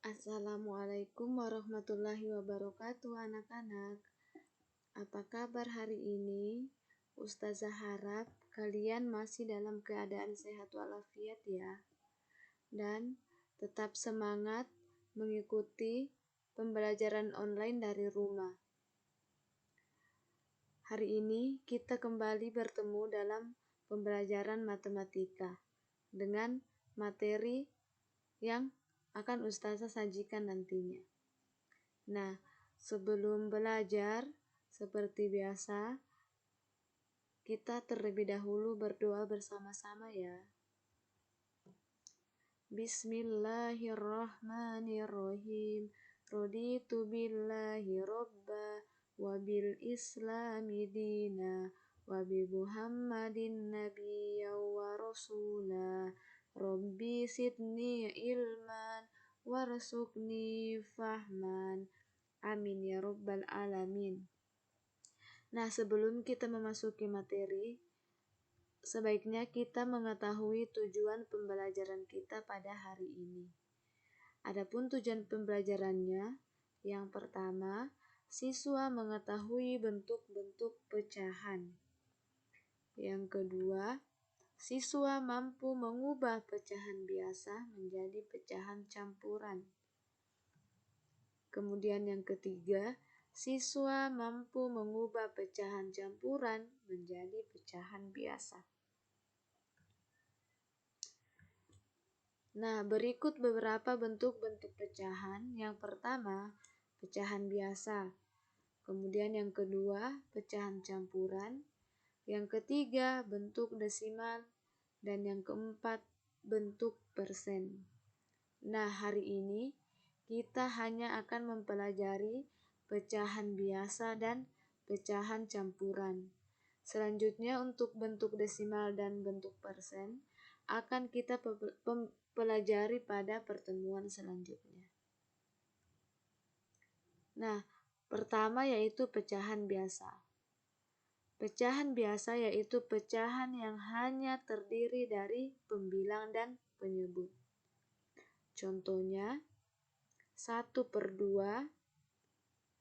Assalamualaikum warahmatullahi wabarakatuh anak-anak. Apa kabar hari ini? Ustazah harap kalian masih dalam keadaan sehat walafiat ya. Dan tetap semangat mengikuti pembelajaran online dari rumah. Hari ini kita kembali bertemu dalam pembelajaran matematika dengan materi yang akan Ustazah sajikan nantinya. Nah, sebelum belajar, seperti biasa, kita terlebih dahulu berdoa bersama-sama ya. Bismillahirrahmanirrahim. Raditu billahi robba wa bil islami dina wa bi Muhammadin nabiyya wa rasula. Rabbi sidni ilman warzuqni fahman. Amin ya rabbal alamin. Nah, sebelum kita memasuki materi, sebaiknya kita mengetahui tujuan pembelajaran kita pada hari ini. Adapun tujuan pembelajarannya, yang pertama, siswa mengetahui bentuk-bentuk pecahan. Yang kedua, siswa mampu mengubah pecahan biasa menjadi pecahan campuran. Kemudian yang ketiga, siswa mampu mengubah pecahan campuran menjadi pecahan biasa. Nah, berikut beberapa bentuk-bentuk pecahan. Yang pertama, pecahan biasa. Kemudian yang kedua, pecahan campuran. Yang ketiga, bentuk desimal. Dan yang keempat, bentuk persen. Nah, hari ini kita hanya akan mempelajari pecahan biasa dan pecahan campuran. Selanjutnya untuk bentuk desimal dan bentuk persen akan kita pelajari pada pertemuan selanjutnya. Nah, pertama yaitu pecahan biasa. Pecahan biasa yaitu pecahan yang hanya terdiri dari pembilang dan penyebut. Contohnya, 1/2,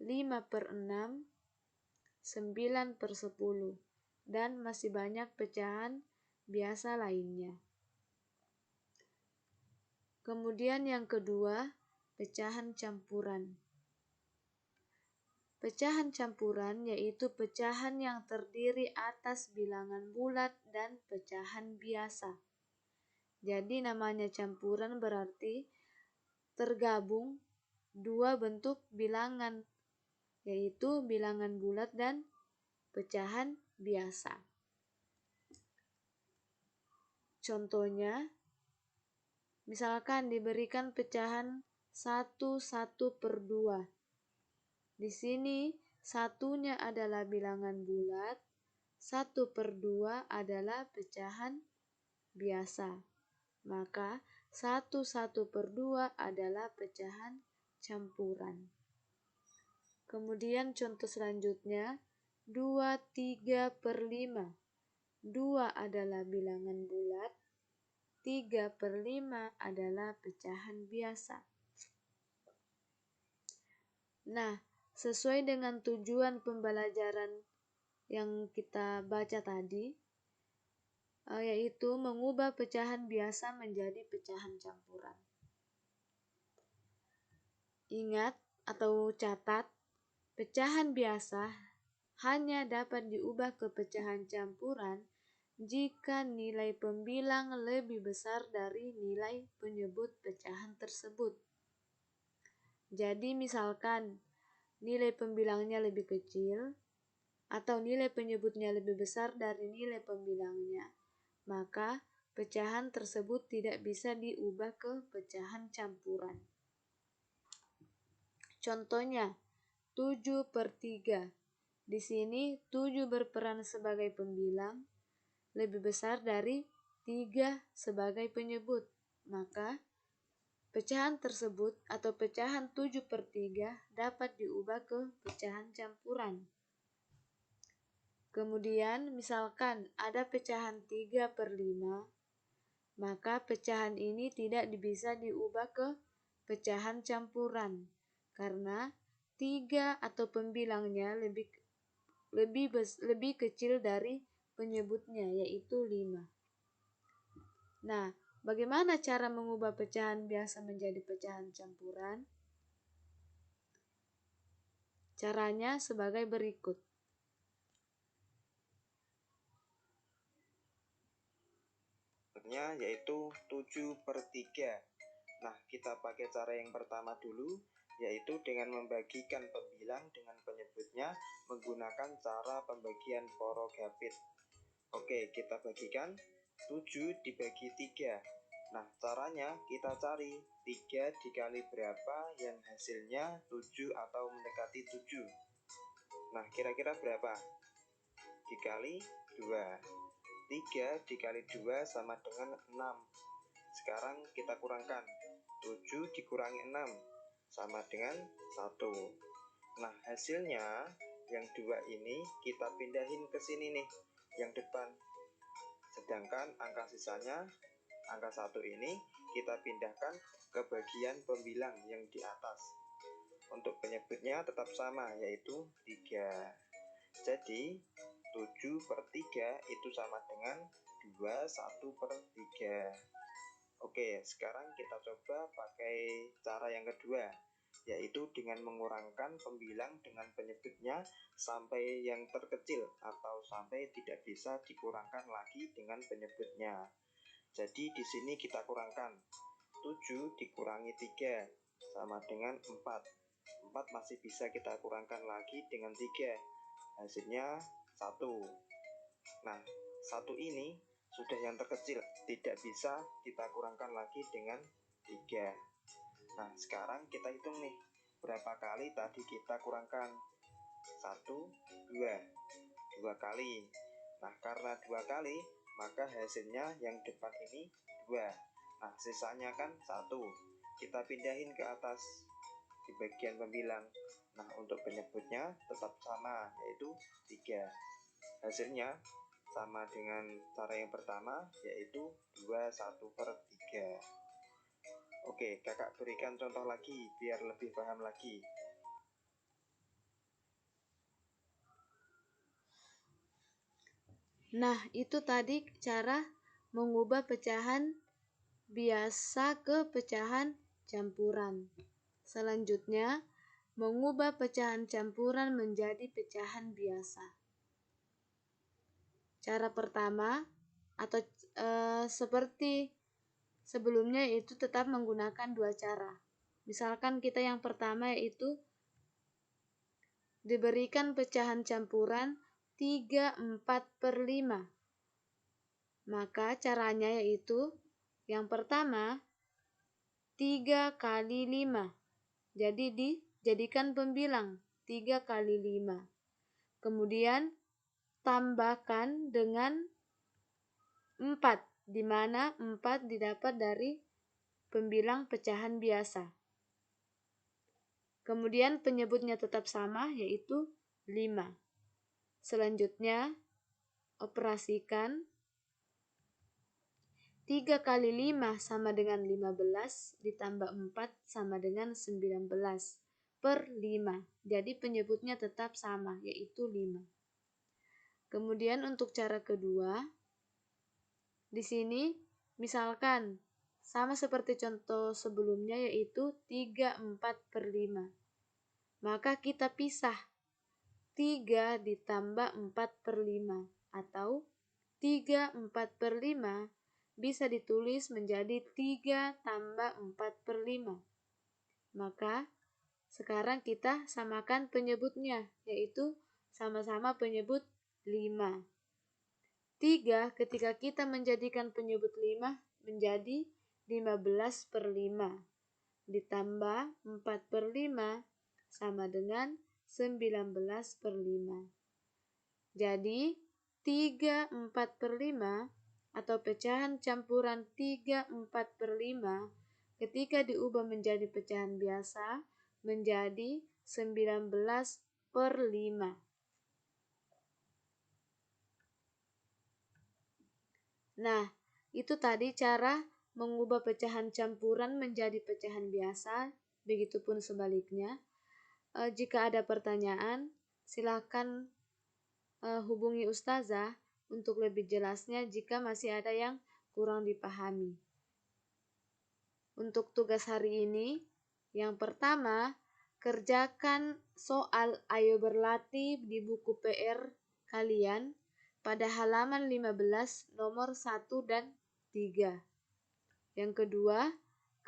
5/6, 9/10, dan masih banyak pecahan biasa lainnya. Kemudian yang kedua, pecahan campuran. Pecahan campuran yaitu pecahan yang terdiri atas bilangan bulat dan pecahan biasa. Jadi namanya campuran berarti tergabung dua bentuk bilangan, yaitu bilangan bulat dan pecahan biasa. Contohnya, misalkan diberikan pecahan 1/2. Di sini satunya adalah bilangan bulat, 1/2 adalah pecahan biasa. Maka 1/2 adalah pecahan campuran. Kemudian contoh selanjutnya 2/3/5. 2 adalah bilangan bulat, 3/5 adalah pecahan biasa. Nah, sesuai dengan tujuan pembelajaran yang kita baca tadi, yaitu mengubah pecahan biasa menjadi pecahan campuran. Ingat atau catat, pecahan biasa hanya dapat diubah ke pecahan campuran jika nilai pembilang lebih besar dari nilai penyebut pecahan tersebut. Jadi misalkan nilai pembilangnya lebih kecil atau nilai penyebutnya lebih besar dari nilai pembilangnya, maka pecahan tersebut tidak bisa diubah ke pecahan campuran. Contohnya 7/3. Di sini 7 berperan sebagai pembilang lebih besar dari 3 sebagai penyebut. Maka pecahan tersebut atau pecahan 7/3 dapat diubah ke pecahan campuran. Kemudian misalkan ada pecahan 3/5, maka pecahan ini tidak bisa diubah ke pecahan campuran karena 3 atau pembilangnya lebih kecil dari penyebutnya, yaitu 5. Nah, bagaimana cara mengubah pecahan biasa menjadi pecahan campuran? Caranya sebagai berikut. Yaitu 7/3. Nah, kita pakai cara yang pertama dulu, yaitu dengan membagikan pembilang dengan penyebutnya menggunakan cara pembagian Forogapit. Oke, kita bagikan 7 dibagi 3. Nah, caranya kita cari 3 dikali berapa yang hasilnya 7 atau mendekati 7. Nah, kira-kira berapa? Dikali 2. 3 dikali 2 sama dengan 6. Sekarang kita kurangkan 7 dikurangi 6 sama dengan 1. Nah, hasilnya yang 2 ini kita pindahin ke sini nih, yang depan. Sedangkan angka sisanya, angka 1 ini kita pindahkan ke bagian pembilang yang di atas. Untuk penyebutnya tetap sama, yaitu 3. Jadi 7/3 itu sama dengan 21/3. Oke, sekarang kita coba pakai cara yang kedua, yaitu dengan mengurangkan pembilang dengan penyebutnya sampai yang terkecil atau sampai tidak bisa dikurangkan lagi dengan penyebutnya. Jadi di sini kita kurangkan 7 dikurangi 3 sama dengan 4. 4 masih bisa kita kurangkan lagi dengan 3. Hasilnya 1. Nah, 1 ini sudah yang terkecil, tidak bisa kita kurangkan lagi dengan 3. Nah, sekarang kita hitung nih, berapa kali tadi kita kurangkan? 1, 2. 2 kali. Nah, karena 2 kali, maka hasilnya yang depan ini 2. Nah, sisanya kan 1. Kita pindahin ke atas di bagian pembilang. Nah, untuk penyebutnya tetap sama, yaitu 3. Hasilnya sama dengan cara yang pertama, yaitu 21/3. Oke, kakak berikan contoh lagi biar lebih paham lagi. Nah, itu tadi cara mengubah pecahan biasa ke pecahan campuran. Selanjutnya, mengubah pecahan campuran menjadi pecahan biasa. Cara pertama atau seperti sebelumnya itu tetap menggunakan 2 cara. Misalkan kita yang pertama yaitu diberikan pecahan campuran 3/4/5. Maka caranya yaitu yang pertama 3 kali 5. Jadi dijadikan pembilang 3 kali 5. Kemudian tambahkan dengan 4, di mana 4 didapat dari pembilang pecahan biasa. Kemudian penyebutnya tetap sama, yaitu 5. Selanjutnya, operasikan 3 kali 5 sama dengan 15, ditambah 4 sama dengan 19/5. Jadi penyebutnya tetap sama, yaitu 5. Kemudian untuk cara kedua, di sini misalkan sama seperti contoh sebelumnya, yaitu 3/4/5. Maka kita pisah 3 ditambah 4/5 atau 3/4/5 bisa ditulis menjadi 3 tambah 4/5. Maka sekarang kita samakan penyebutnya, yaitu sama-sama penyebut 5. 3 ketika kita menjadikan penyebut 5 menjadi 15/5 ditambah 4/5 sama dengan 19/5. Jadi 3/4/5 atau pecahan campuran 3/4/5 ketika diubah menjadi pecahan biasa menjadi 19/5. Nah, itu tadi cara mengubah pecahan campuran menjadi pecahan biasa, begitupun sebaliknya. Jika ada pertanyaan, silakan hubungi Ustazah untuk lebih jelasnya jika masih ada yang kurang dipahami. Untuk tugas hari ini, yang pertama, kerjakan soal Ayo Berlatih di buku PR kalian pada halaman 15 nomor 1 dan 3. Yang kedua,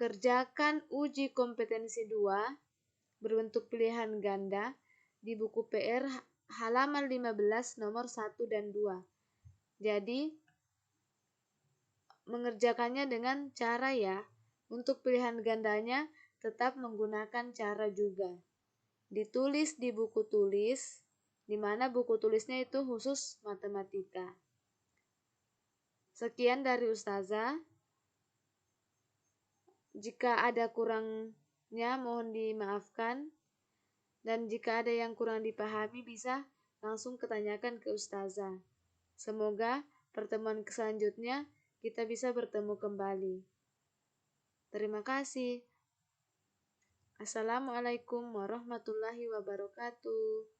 kerjakan uji kompetensi 2 berbentuk pilihan ganda di buku PR halaman 15 nomor 1 dan 2. Jadi, mengerjakannya dengan cara ya. Untuk pilihan gandanya tetap menggunakan cara juga. Ditulis di buku tulis, di mana buku tulisnya itu khusus matematika. Sekian dari Ustazah. Jika ada kurangnya mohon dimaafkan. Dan jika ada yang kurang dipahami bisa langsung ketanyakan ke Ustazah. Semoga pertemuan selanjutnya kita bisa bertemu kembali. Terima kasih. Assalamualaikum warahmatullahi wabarakatuh.